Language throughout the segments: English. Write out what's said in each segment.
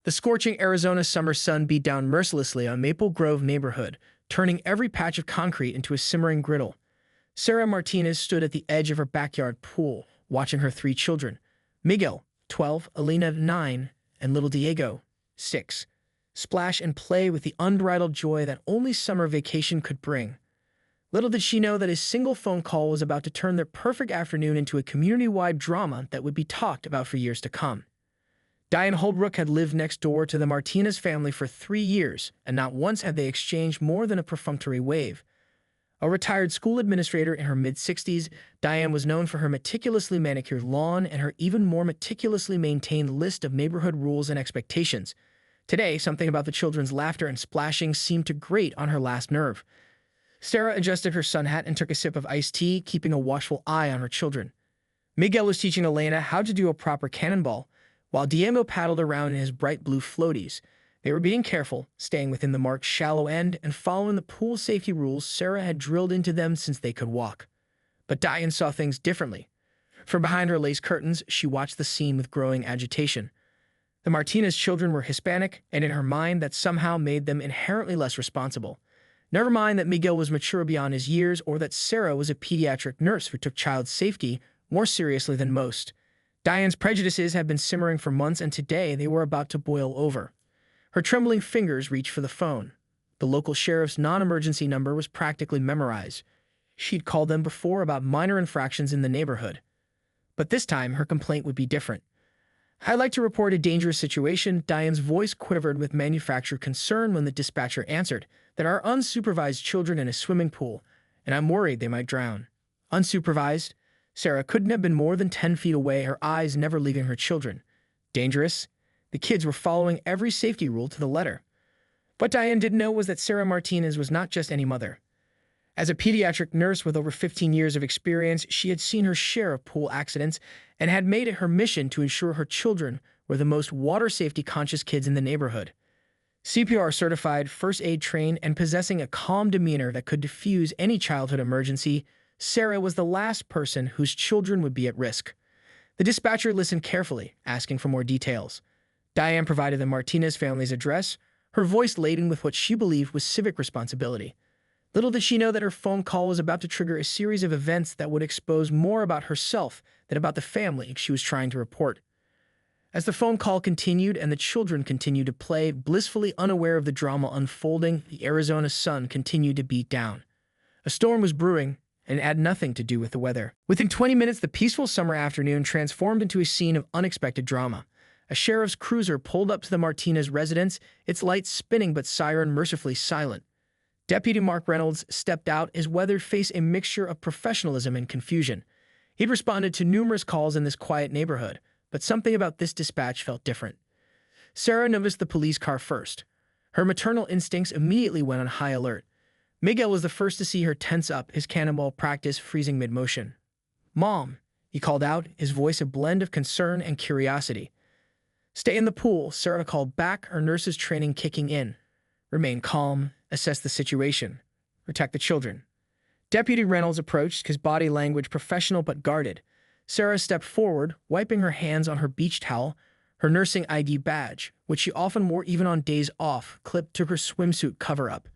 The scorching Arizona summer sun beat down mercilessly on Maple Grove neighborhood, turning every patch of concrete into a simmering griddle. Sarah Martinez stood at the edge of her backyard pool, watching her three children, Miguel, 12, Alina, 9, and little Diego, 6, splash and play with the unbridled joy that only summer vacation could bring. Little did she know that a single phone call was about to turn their perfect afternoon into a community-wide drama that would be talked about for years to come. Diane Holbrook had lived next door to the Martinez family for 3 years, and not once had they exchanged more than a perfunctory wave. A retired school administrator in her mid-60s, Diane was known for her meticulously manicured lawn and her even more meticulously maintained list of neighborhood rules and expectations. Today, something about the children's laughter and splashing seemed to grate on her last nerve. Sarah adjusted her sun hat and took a sip of iced tea, keeping a watchful eye on her children. Miguel was teaching Elena how to do a proper cannonball, while Diego paddled around in his bright blue floaties. They were being careful, staying within the marked shallow end and following the pool safety rules Sarah had drilled into them since they could walk. But Diane saw things differently. From behind her lace curtains, she watched the scene with growing agitation. The Martinez children were Hispanic, and in her mind that somehow made them inherently less responsible. Never mind that Miguel was mature beyond his years or that Sarah was a pediatric nurse who took child safety more seriously than most. Diane's prejudices had been simmering for months, and today they were about to boil over. Her trembling fingers reached for the phone. The local sheriff's non-emergency number was practically memorized. She'd called them before about minor infractions in the neighborhood. But this time, her complaint would be different. "I'd like to report a dangerous situation." Diane's voice quivered with manufactured concern when the dispatcher answered. "There are unsupervised children in a swimming pool, and I'm worried they might drown." Unsupervised? Sarah couldn't have been more than 10 feet away, her eyes never leaving her children. Dangerous? The kids were following every safety rule to the letter. What Diane didn't know was that Sarah Martinez was not just any mother. As a pediatric nurse with over 15 years of experience, she had seen her share of pool accidents and had made it her mission to ensure her children were the most water safety conscious kids in the neighborhood. CPR certified, first aid trained, and possessing a calm demeanor that could diffuse any childhood emergency, Sarah was the last person whose children would be at risk. The dispatcher listened carefully, asking for more details. Diane provided the Martinez family's address, her voice laden with what she believed was civic responsibility. Little did she know that her phone call was about to trigger a series of events that would expose more about herself than about the family she was trying to report. As the phone call continued and the children continued to play, blissfully unaware of the drama unfolding, the Arizona sun continued to beat down. A storm was brewing, and it had nothing to do with the weather. Within 20 minutes, the peaceful summer afternoon transformed into a scene of unexpected drama. A sheriff's cruiser pulled up to the Martinez residence, its lights spinning but siren mercifully silent. Deputy Mark Reynolds stepped out, his weathered face a mixture of professionalism and confusion. He'd responded to numerous calls in this quiet neighborhood, but something about this dispatch felt different. Sarah noticed the police car first. Her maternal instincts immediately went on high alert. Miguel was the first to see her tense up, his cannonball practice freezing mid-motion. "Mom," he called out, his voice a blend of concern and curiosity. "Stay in the pool," Sarah called back, her nurse's training kicking in. "Remain calm, assess the situation, protect the children." Deputy Reynolds approached, his body language professional but guarded. Sarah stepped forward, wiping her hands on her beach towel, her nursing ID badge, which she often wore even on days off, clipped to her swimsuit cover-up.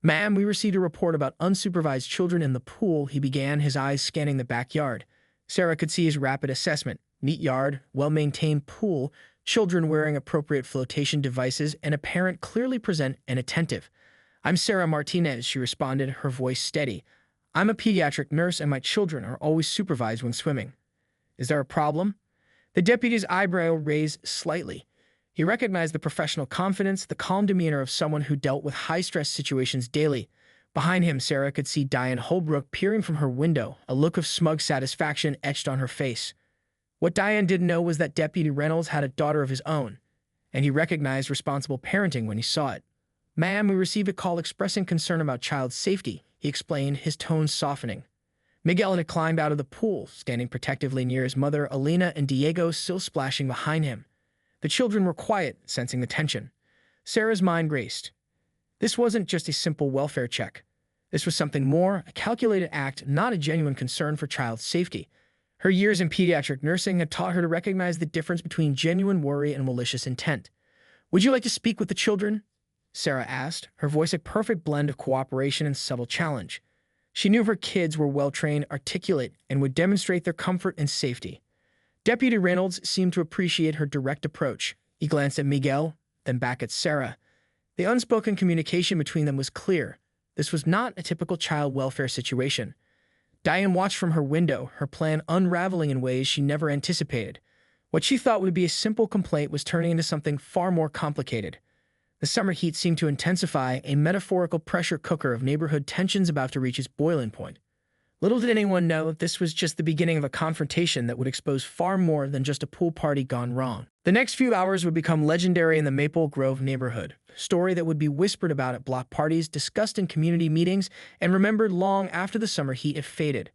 "Ma'am, we received a report about unsupervised children in the pool," he began, his eyes scanning the backyard. Sarah could see his rapid assessment. Neat yard, well-maintained pool, children wearing appropriate flotation devices, and a parent clearly present and attentive. "I'm Sarah Martinez," she responded, her voice steady. "I'm a pediatric nurse, and my children are always supervised when swimming." "Is there a problem?" The deputy's eyebrow raised slightly. He recognized the professional confidence, the calm demeanor of someone who dealt with high-stress situations daily. Behind him, Sarah could see Diane Holbrook peering from her window, a look of smug satisfaction etched on her face. What Diane didn't know was that Deputy Reynolds had a daughter of his own, and he recognized responsible parenting when he saw it. "Ma'am, we received a call expressing concern about child safety," he explained, his tone softening. Miguel had climbed out of the pool, standing protectively near his mother, Alina, and Diego still splashing behind him. The children were quiet, sensing the tension. Sarah's mind raced. This wasn't just a simple welfare check. This was something more, a calculated act, not a genuine concern for child safety. Her years in pediatric nursing had taught her to recognize the difference between genuine worry and malicious intent. "Would you like to speak with the children?" Sarah asked, her voice a perfect blend of cooperation and subtle challenge. She knew her kids were well-trained, articulate, and would demonstrate their comfort and safety. Deputy Reynolds seemed to appreciate her direct approach. He glanced at Miguel, then back at Sarah. The unspoken communication between them was clear. This was not a typical child welfare situation. Diane watched from her window, her plan unraveling in ways she never anticipated. What she thought would be a simple complaint was turning into something far more complicated. The summer heat seemed to intensify, a metaphorical pressure cooker of neighborhood tensions about to reach its boiling point. Little did anyone know that this was just the beginning of a confrontation that would expose far more than just a pool party gone wrong. The next few hours would become legendary in the Maple Grove neighborhood, a story that would be whispered about at block parties, discussed in community meetings, and remembered long after the summer heat had faded.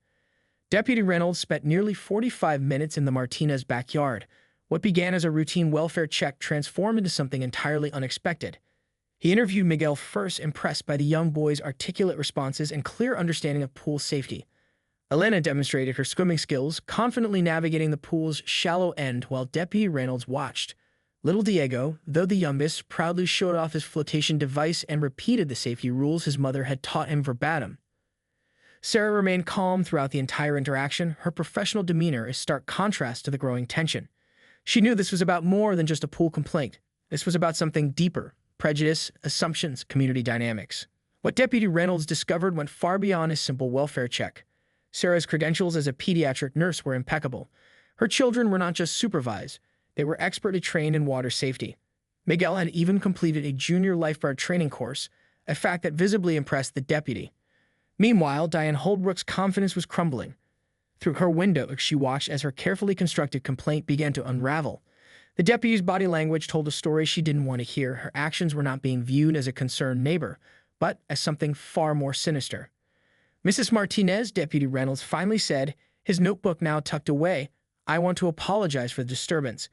Deputy Reynolds spent nearly 45 minutes in the Martinez backyard. What began as a routine welfare check transformed into something entirely unexpected. He interviewed Miguel first, impressed by the young boy's articulate responses and clear understanding of pool safety. Elena demonstrated her swimming skills, confidently navigating the pool's shallow end while Deputy Reynolds watched. Little Diego, though the youngest, proudly showed off his flotation device and repeated the safety rules his mother had taught him verbatim. Sarah remained calm throughout the entire interaction, her professional demeanor a stark contrast to the growing tension. She knew this was about more than just a pool complaint. This was about something deeper: prejudice, assumptions, community dynamics. What Deputy Reynolds discovered went far beyond a simple welfare check. Sarah's credentials as a pediatric nurse were impeccable. Her children were not just supervised, they were expertly trained in water safety. Miguel had even completed a junior lifeguard training course, a fact that visibly impressed the deputy. Meanwhile, Diane Holbrook's confidence was crumbling. Through her window, she watched as her carefully constructed complaint began to unravel. The deputy's body language told a story she didn't want to hear. Her actions were not being viewed as a concerned neighbor, but as something far more sinister. "Mrs. Martinez," Deputy Reynolds finally said, his notebook now tucked away, "I want to apologize for the disturbance.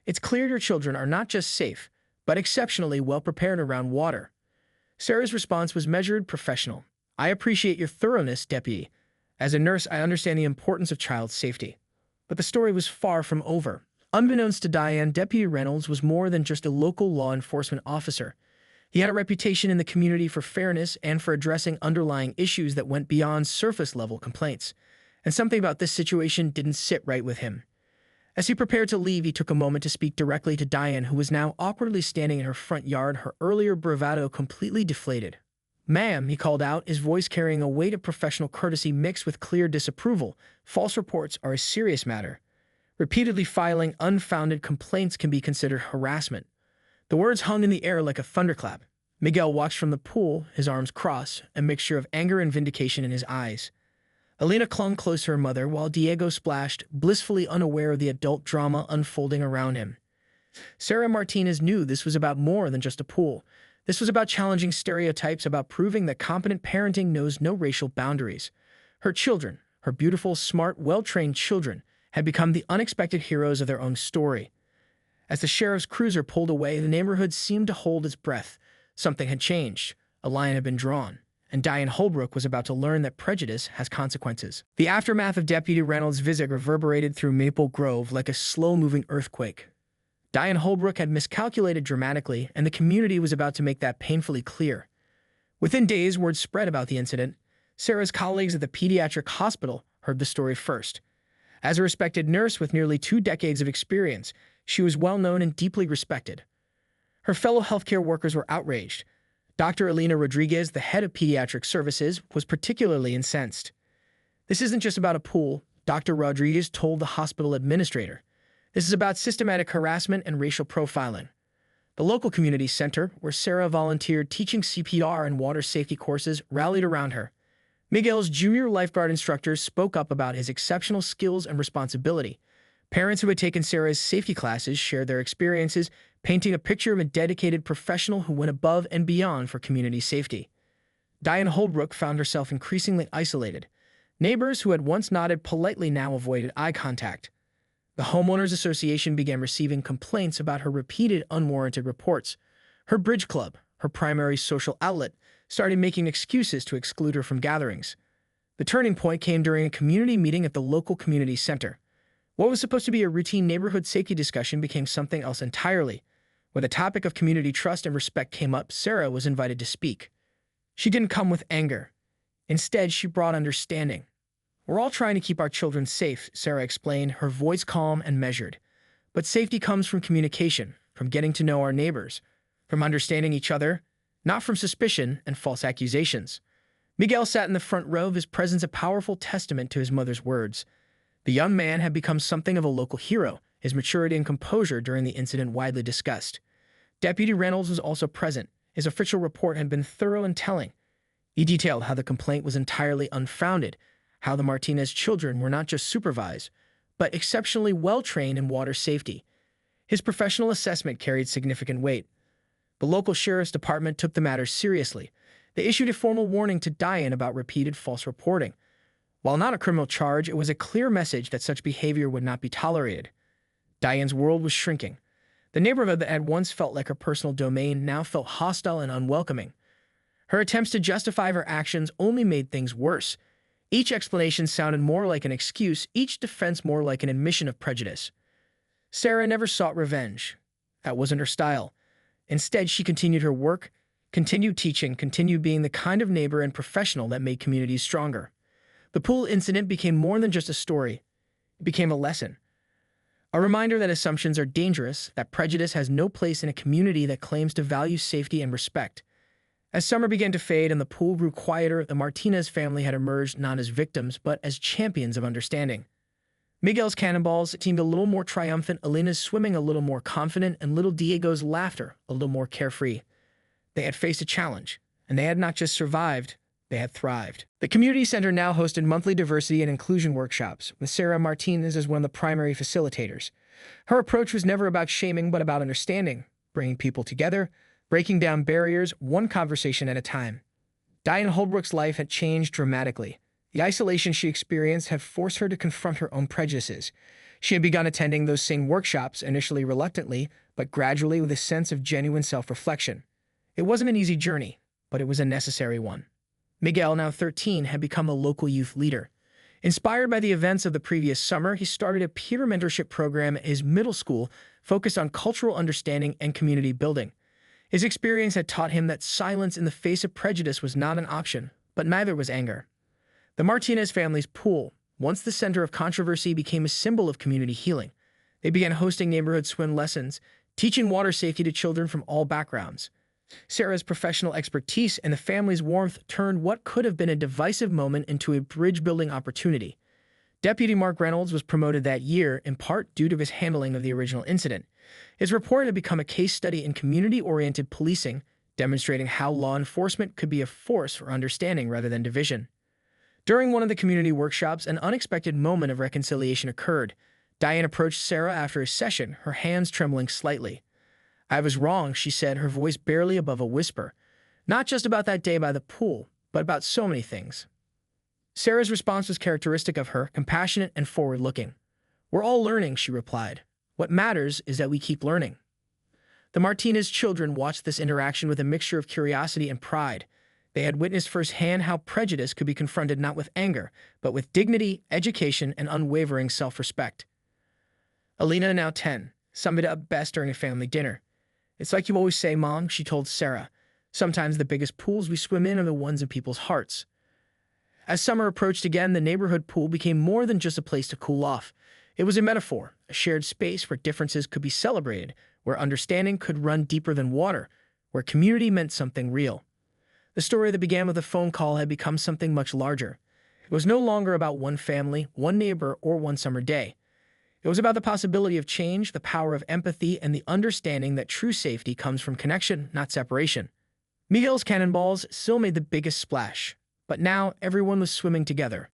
It's clear your children are not just safe, but exceptionally well prepared around water." Sarah's response was measured, professional. "I appreciate your thoroughness, Deputy. As a nurse, I understand the importance of child safety." But the story was far from over. Unbeknownst to Diane, Deputy Reynolds was more than just a local law enforcement officer. He had a reputation in the community for fairness and for addressing underlying issues that went beyond surface-level complaints. And something about this situation didn't sit right with him. As he prepared to leave, he took a moment to speak directly to Diane, who was now awkwardly standing in her front yard, her earlier bravado completely deflated. "Ma'am," he called out, his voice carrying a weight of professional courtesy mixed with clear disapproval, "false reports are a serious matter. Repeatedly filing unfounded complaints can be considered harassment." The words hung in the air like a thunderclap. Miguel watched from the pool, his arms crossed, a mixture of anger and vindication in his eyes. Elena clung close to her mother, while Diego splashed, blissfully unaware of the adult drama unfolding around him. Sarah Martinez knew this was about more than just a pool. This was about challenging stereotypes, about proving that competent parenting knows no racial boundaries. Her children, her beautiful, smart, well-trained children, had become the unexpected heroes of their own story. As the sheriff's cruiser pulled away, the neighborhood seemed to hold its breath. Something had changed. A line had been drawn, and Diane Holbrook was about to learn that prejudice has consequences. The aftermath of Deputy Reynolds' visit reverberated through Maple Grove like a slow-moving earthquake. Diane Holbrook had miscalculated dramatically, and the community was about to make that painfully clear. Within days, word spread about the incident. Sarah's colleagues at the pediatric hospital heard the story first. As a respected nurse with nearly 2 decades of experience, she was well-known and deeply respected. Her fellow healthcare workers were outraged. Dr. Elena Rodriguez, the head of pediatric services, was particularly incensed. "This isn't just about a pool," Dr. Rodriguez told the hospital administrator. "This is about systematic harassment and racial profiling." The local community center, where Sarah volunteered teaching CPR and water safety courses, rallied around her. Miguel's junior lifeguard instructor spoke up about his exceptional skills and responsibility. Parents who had taken Sarah's safety classes shared their experiences, painting a picture of a dedicated professional who went above and beyond for community safety. Diane Holbrook found herself increasingly isolated. Neighbors who had once nodded politely now avoided eye contact. The Homeowners Association began receiving complaints about her repeated unwarranted reports. Her bridge club, her primary social outlet, started making excuses to exclude her from gatherings. The turning point came during a community meeting at the local community center. What was supposed to be a routine neighborhood safety discussion became something else entirely. When the topic of community trust and respect came up, Sarah was invited to speak. She didn't come with anger. Instead, she brought understanding. "We're all trying to keep our children safe," Sarah explained, her voice calm and measured. "But safety comes from communication, from getting to know our neighbors, from understanding each other, not from suspicion and false accusations." Miguel sat in the front row, his presence a powerful testament to his mother's words. The young man had become something of a local hero, his maturity and composure during the incident widely discussed. Deputy Reynolds was also present. His official report had been thorough and telling. He detailed how the complaint was entirely unfounded, how the Martinez children were not just supervised, but exceptionally well-trained in water safety. His professional assessment carried significant weight. The local sheriff's department took the matter seriously. They issued a formal warning to Diane about repeated false reporting. While not a criminal charge, it was a clear message that such behavior would not be tolerated. Diane's world was shrinking. The neighborhood that had once felt like her personal domain now felt hostile and unwelcoming. Her attempts to justify her actions only made things worse. Each explanation sounded more like an excuse, each defense more like an admission of prejudice. Sarah never sought revenge. That wasn't her style. Instead, she continued her work, continued teaching, continued being the kind of neighbor and professional that made communities stronger. The pool incident became more than just a story. It became a lesson. A reminder that assumptions are dangerous, that prejudice has no place in a community that claims to value safety and respect. As summer began to fade and the pool grew quieter, the Martinez family had emerged not as victims, but as champions of understanding. Miguel's cannonballs seemed a little more triumphant, Elena's swimming a little more confident, and little Diego's laughter a little more carefree. They had faced a challenge, and they had not just survived, they had thrived. The community center now hosted monthly diversity and inclusion workshops, with Sarah Martinez as one of the primary facilitators. Her approach was never about shaming, but about understanding, bringing people together, breaking down barriers one conversation at a time. Diane Holbrook's life had changed dramatically. The isolation she experienced had forced her to confront her own prejudices. She had begun attending those same workshops, initially reluctantly, but gradually with a sense of genuine self-reflection. It wasn't an easy journey, but it was a necessary one. Miguel, now 13, had become a local youth leader. Inspired by the events of the previous summer, he started a peer mentorship program at his middle school focused on cultural understanding and community building. His experience had taught him that silence in the face of prejudice was not an option, but neither was anger. The Martinez family's pool, once the center of controversy, became a symbol of community healing. They began hosting neighborhood swim lessons, teaching water safety to children from all backgrounds. Sarah's professional expertise and the family's warmth turned what could have been a divisive moment into a bridge-building opportunity. Deputy Mark Reynolds was promoted that year, in part due to his handling of the original incident. His report had become a case study in community-oriented policing, demonstrating how law enforcement could be a force for understanding rather than division. During one of the community workshops, an unexpected moment of reconciliation occurred. Diane approached Sarah after a session, her hands trembling slightly. "I was wrong," she said, her voice barely above a whisper. Not just about that day by the pool, but about so many things. Sarah's response was characteristic of her, compassionate and forward-looking. "We're all learning," she replied. "What matters is that we keep learning." The Martinez children watched this interaction with a mixture of curiosity and pride. They had witnessed firsthand how prejudice could be confronted not with anger, but with dignity, education, and unwavering self-respect. Elena, now 10, summed it up best during a family dinner. "It's like you always say, Mom," she told Sarah. "Sometimes the biggest pools we swim in are the ones in people's hearts." As summer approached again, the neighborhood pool became more than just a place to cool off. It was a metaphor, a shared space where differences could be celebrated, where understanding could run deeper than water, where community meant something real. The story that began with a phone call had become something much larger. It was no longer about one family, one neighbor, or one summer day. It was about the possibility of change, the power of empathy, and the understanding that true safety comes from connection, not separation. Miguel's cannonballs still made the biggest splash, but now everyone was swimming together.